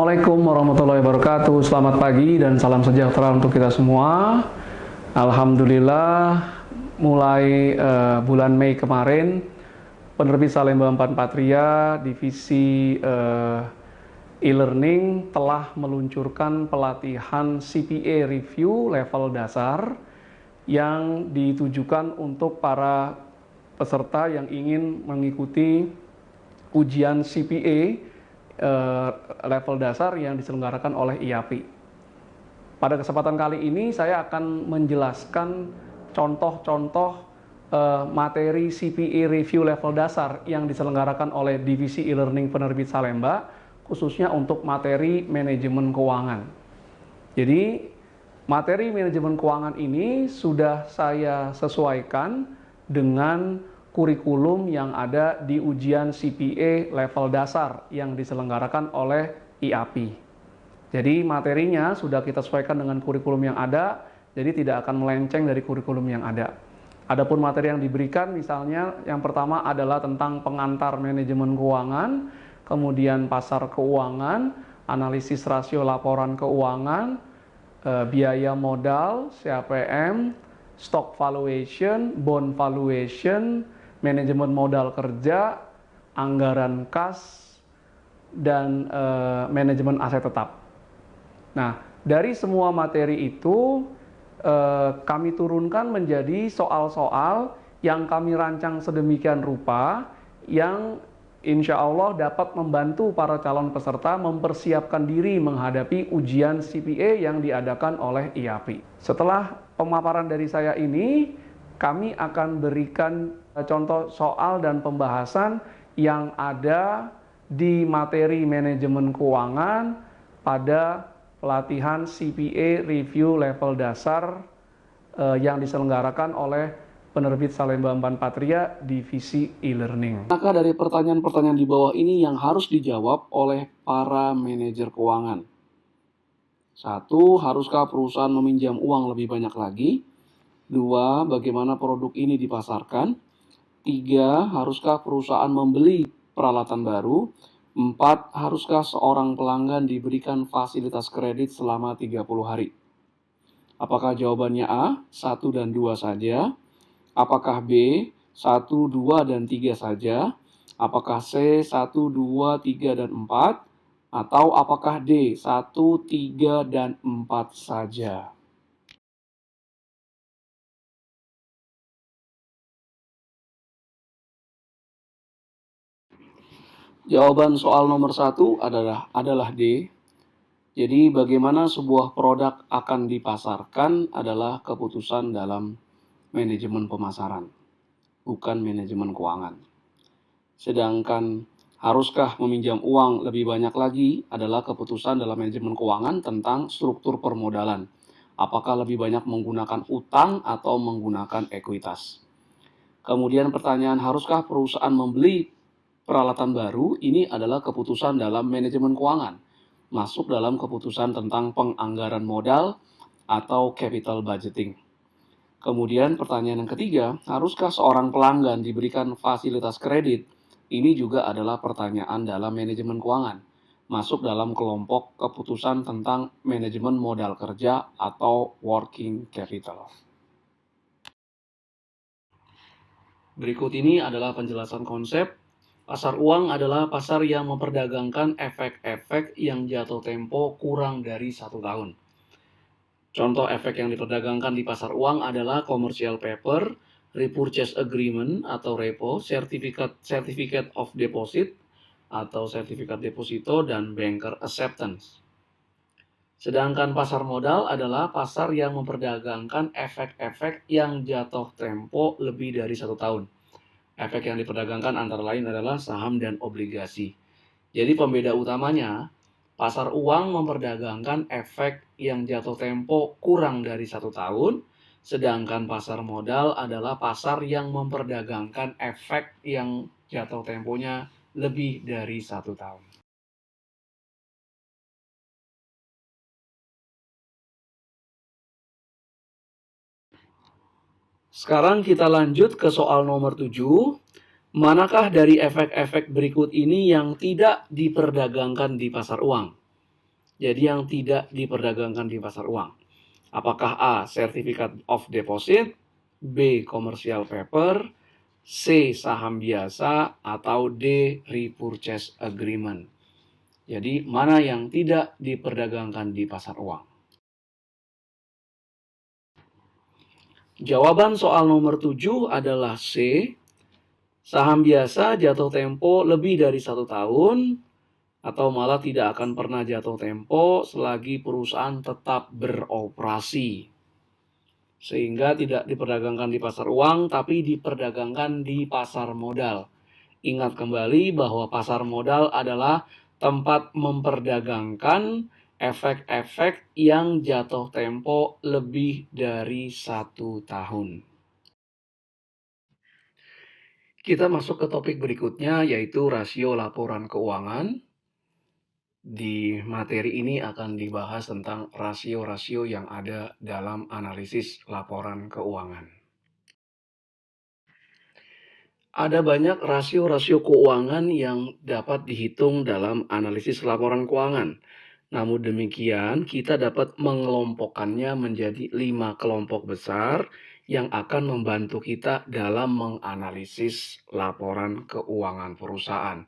Assalamualaikum warahmatullahi wabarakatuh. Selamat pagi dan salam sejahtera untuk kita semua. Alhamdulillah, mulai bulan Mei kemarin, penerbit Salemba 4 Patria divisi e-learning telah meluncurkan pelatihan CPA Review level dasar yang ditujukan untuk para peserta yang ingin mengikuti ujian CPA level dasar yang diselenggarakan oleh IAPI. Pada kesempatan kali ini saya akan menjelaskan contoh-contoh materi CPA Review level dasar yang diselenggarakan oleh Divisi E-Learning Penerbit Salemba, khususnya untuk materi manajemen keuangan. Jadi, materi manajemen keuangan ini sudah saya sesuaikan dengan kurikulum yang ada di ujian CPA level dasar yang diselenggarakan oleh IAPI. Jadi materinya sudah kita sesuaikan dengan kurikulum yang ada, jadi tidak akan melenceng dari kurikulum yang ada. Adapun materi yang diberikan misalnya yang pertama adalah tentang pengantar manajemen keuangan, kemudian pasar keuangan, analisis rasio laporan keuangan, biaya modal, CAPM, stock valuation, bond valuation, manajemen modal kerja, anggaran kas, dan manajemen aset tetap. Nah, dari semua materi itu kami turunkan menjadi soal-soal yang kami rancang sedemikian rupa yang insya Allah dapat membantu para calon peserta mempersiapkan diri menghadapi ujian CPA yang diadakan oleh IAPI. Setelah pemaparan dari saya ini, kami akan berikan contoh soal dan pembahasan yang ada di materi manajemen keuangan pada pelatihan CPA Review level dasar yang diselenggarakan oleh penerbit Salemba 4 Patria Divisi E-Learning. Maka dari pertanyaan-pertanyaan di bawah ini yang harus dijawab oleh para manajer keuangan. 1. Haruskah perusahaan meminjam uang lebih banyak lagi? 2. Bagaimana produk ini dipasarkan? 3. Haruskah perusahaan membeli peralatan baru? 4. Haruskah seorang pelanggan diberikan fasilitas kredit selama 30 hari? Apakah jawabannya A, 1 dan 2 saja? Apakah B, 1, 2, dan 3 saja? Apakah C, 1, 2, 3, dan 4? Atau apakah D, 1, 3, dan 4 saja? Jawaban soal nomor 1 adalah D. Jadi bagaimana sebuah produk akan dipasarkan adalah keputusan dalam manajemen pemasaran, bukan manajemen keuangan. Sedangkan haruskah meminjam uang lebih banyak lagi adalah keputusan dalam manajemen keuangan tentang struktur permodalan. Apakah lebih banyak menggunakan utang atau menggunakan ekuitas. Kemudian pertanyaan, haruskah perusahaan membeli peralatan baru? Ini adalah keputusan dalam manajemen keuangan, masuk dalam keputusan tentang penganggaran modal atau capital budgeting. Kemudian pertanyaan yang ketiga, haruskah seorang pelanggan diberikan fasilitas kredit? Ini juga adalah pertanyaan dalam manajemen keuangan, masuk dalam kelompok keputusan tentang manajemen modal kerja atau working capital. Berikut ini adalah penjelasan konsep. Pasar uang adalah pasar yang memperdagangkan efek-efek yang jatuh tempo kurang dari 1 tahun. Contoh efek yang diperdagangkan di pasar uang adalah commercial paper, repurchase agreement atau repo, certificate of deposit atau sertifikat deposito, dan banker acceptance. Sedangkan pasar modal adalah pasar yang memperdagangkan efek-efek yang jatuh tempo lebih dari 1 tahun. Efek yang diperdagangkan antara lain adalah saham dan obligasi. Jadi pembeda utamanya, pasar uang memperdagangkan efek yang jatuh tempo kurang dari 1 tahun, sedangkan pasar modal adalah pasar yang memperdagangkan efek yang jatuh temponya lebih dari 1 tahun. Sekarang kita lanjut ke soal nomor 7. Manakah dari efek-efek berikut ini yang tidak diperdagangkan di pasar uang? Jadi yang tidak diperdagangkan di pasar uang. Apakah A. Certificate of Deposit, B. Commercial Paper, C. Saham biasa, atau D. Repurchase Agreement. Jadi mana yang tidak diperdagangkan di pasar uang? Jawaban soal nomor 7 adalah C. Saham biasa jatuh tempo lebih dari 1 tahun atau malah tidak akan pernah jatuh tempo selagi perusahaan tetap beroperasi. Sehingga tidak diperdagangkan di pasar uang tapi diperdagangkan di pasar modal. Ingat kembali bahwa pasar modal adalah tempat memperdagangkan efek-efek yang jatuh tempo lebih dari 1 tahun. Kita masuk ke topik berikutnya, yaitu rasio laporan keuangan. Di materi ini akan dibahas tentang rasio-rasio yang ada dalam analisis laporan keuangan. Ada banyak rasio-rasio keuangan yang dapat dihitung dalam analisis laporan keuangan. Namun demikian, kita dapat mengelompokkannya menjadi 5 kelompok besar yang akan membantu kita dalam menganalisis laporan keuangan perusahaan.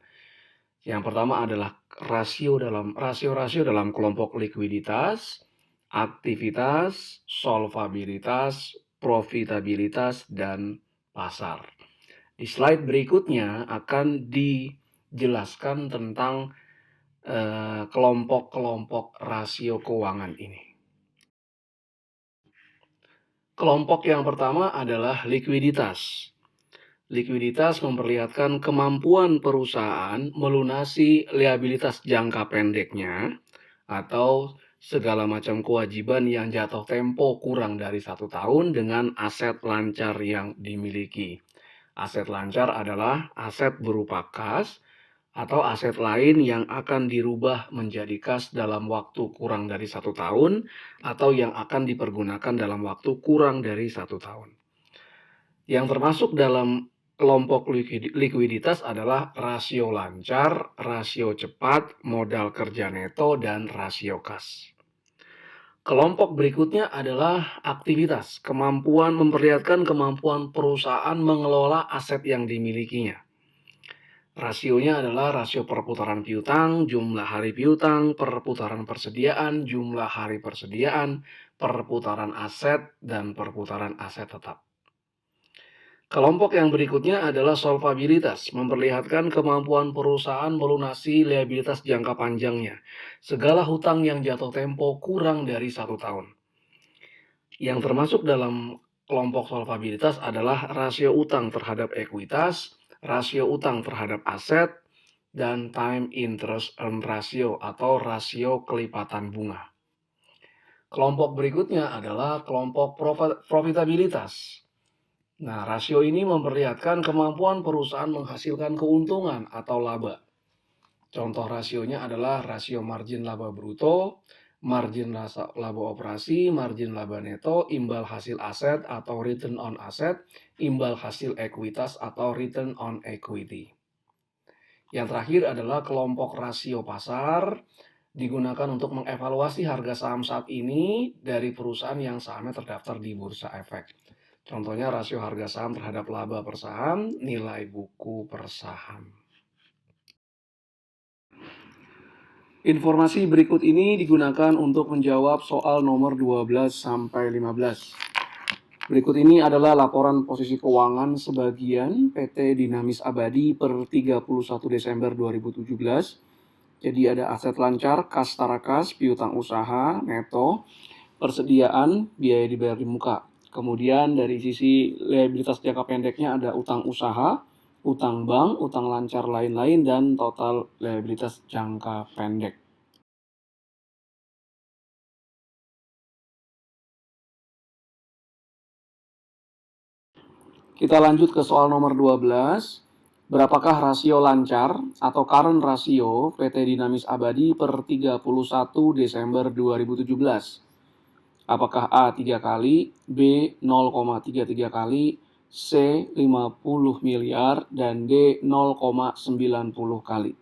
Yang pertama adalah rasio-rasio dalam kelompok likuiditas, aktivitas, solvabilitas, profitabilitas, dan pasar. Di slide berikutnya akan dijelaskan tentang kelompok-kelompok rasio keuangan ini. Kelompok yang pertama adalah likuiditas. Likuiditas memperlihatkan kemampuan perusahaan melunasi liabilitas jangka pendeknya atau segala macam kewajiban yang jatuh tempo kurang dari 1 tahun dengan aset lancar yang dimiliki. Aset lancar adalah aset berupa kas atau aset lain yang akan dirubah menjadi kas dalam waktu kurang dari 1 tahun atau yang akan dipergunakan dalam waktu kurang dari 1 tahun. Yang termasuk dalam kelompok likuiditas adalah rasio lancar, rasio cepat, modal kerja neto, dan rasio kas. Kelompok berikutnya adalah aktivitas, memperlihatkan kemampuan perusahaan mengelola aset yang dimilikinya. Rasionya adalah rasio perputaran piutang, jumlah hari piutang, perputaran persediaan, jumlah hari persediaan, perputaran aset, dan perputaran aset tetap. Kelompok yang berikutnya adalah solvabilitas, memperlihatkan kemampuan perusahaan melunasi liabilitas jangka panjangnya. Segala hutang yang jatuh tempo kurang dari 1 tahun. Yang termasuk dalam kelompok solvabilitas adalah rasio utang terhadap ekuitas, rasio utang terhadap aset, dan time interest earn ratio atau rasio kelipatan bunga. Kelompok berikutnya adalah kelompok profitabilitas. Nah, rasio ini memperlihatkan kemampuan perusahaan menghasilkan keuntungan atau laba. Contoh rasionya adalah rasio margin laba bruto, margin laba operasi, margin laba neto, imbal hasil aset atau return on asset, imbal hasil ekuitas atau return on equity. Yang terakhir adalah kelompok rasio pasar, digunakan untuk mengevaluasi harga saham saat ini dari perusahaan yang sahamnya terdaftar di Bursa Efek. Contohnya rasio harga saham terhadap laba per saham, nilai buku per saham. Informasi berikut ini digunakan untuk menjawab soal nomor 12 sampai 15. Berikut ini adalah laporan posisi keuangan sebagian PT Dinamis Abadi per 31 Desember 2017. Jadi ada aset lancar, kas setara kas, piutang usaha, neto, persediaan, biaya dibayar di muka. Kemudian dari sisi liabilitas jangka pendeknya ada utang usaha, utang bank, utang lancar lain-lain, dan total liabilitas jangka pendek. Kita lanjut ke soal nomor 12. Berapakah rasio lancar atau current rasio PT Dinamis Abadi per 31 Desember 2017? Apakah A 3 kali, B 0,33 kali, C 50 miliar, dan D 0,90 kali?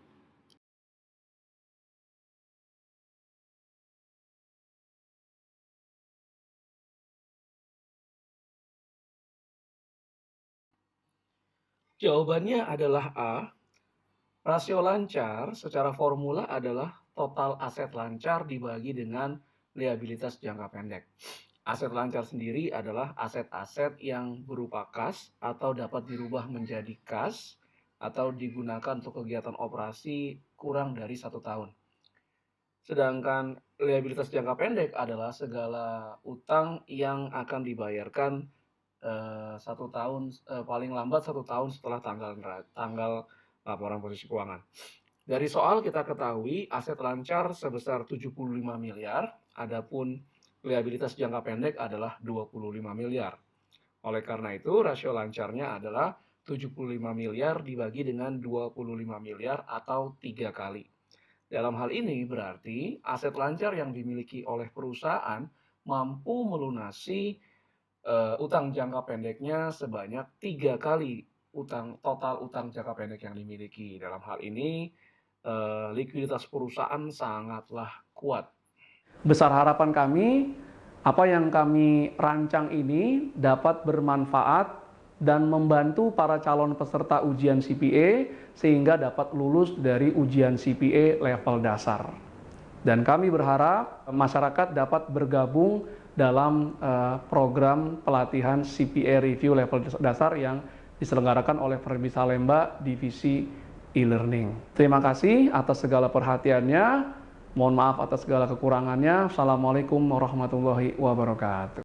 Jawabannya adalah A. Rasio lancar secara formula adalah total aset lancar dibagi dengan liabilitas jangka pendek. Aset lancar sendiri adalah aset-aset yang berupa kas atau dapat dirubah menjadi kas atau digunakan untuk kegiatan operasi kurang dari 1 tahun. Sedangkan liabilitas jangka pendek adalah segala utang yang akan dibayarkan 1 tahun, paling lambat 1 tahun setelah tanggal laporan posisi keuangan. Dari soal kita ketahui aset lancar sebesar 75 miliar, adapun liabilitas jangka pendek adalah 25 miliar. Oleh karena itu, rasio lancarnya adalah 75 miliar dibagi dengan 25 miliar atau 3 kali. Dalam hal ini berarti aset lancar yang dimiliki oleh perusahaan mampu melunasi utang jangka pendeknya sebanyak 3 kali total utang jangka pendek yang dimiliki. Dalam hal ini likuiditas perusahaan sangatlah kuat. Besar harapan kami, apa yang kami rancang ini dapat bermanfaat dan membantu para calon peserta ujian CPA sehingga dapat lulus dari ujian CPA level dasar. Dan kami berharap masyarakat dapat bergabung dalam program pelatihan CPA Review level dasar yang diselenggarakan oleh Perbisa Lemba Divisi e-learning. Terima kasih atas segala perhatiannya. Mohon maaf atas segala kekurangannya. Assalamualaikum warahmatullahi wabarakatuh.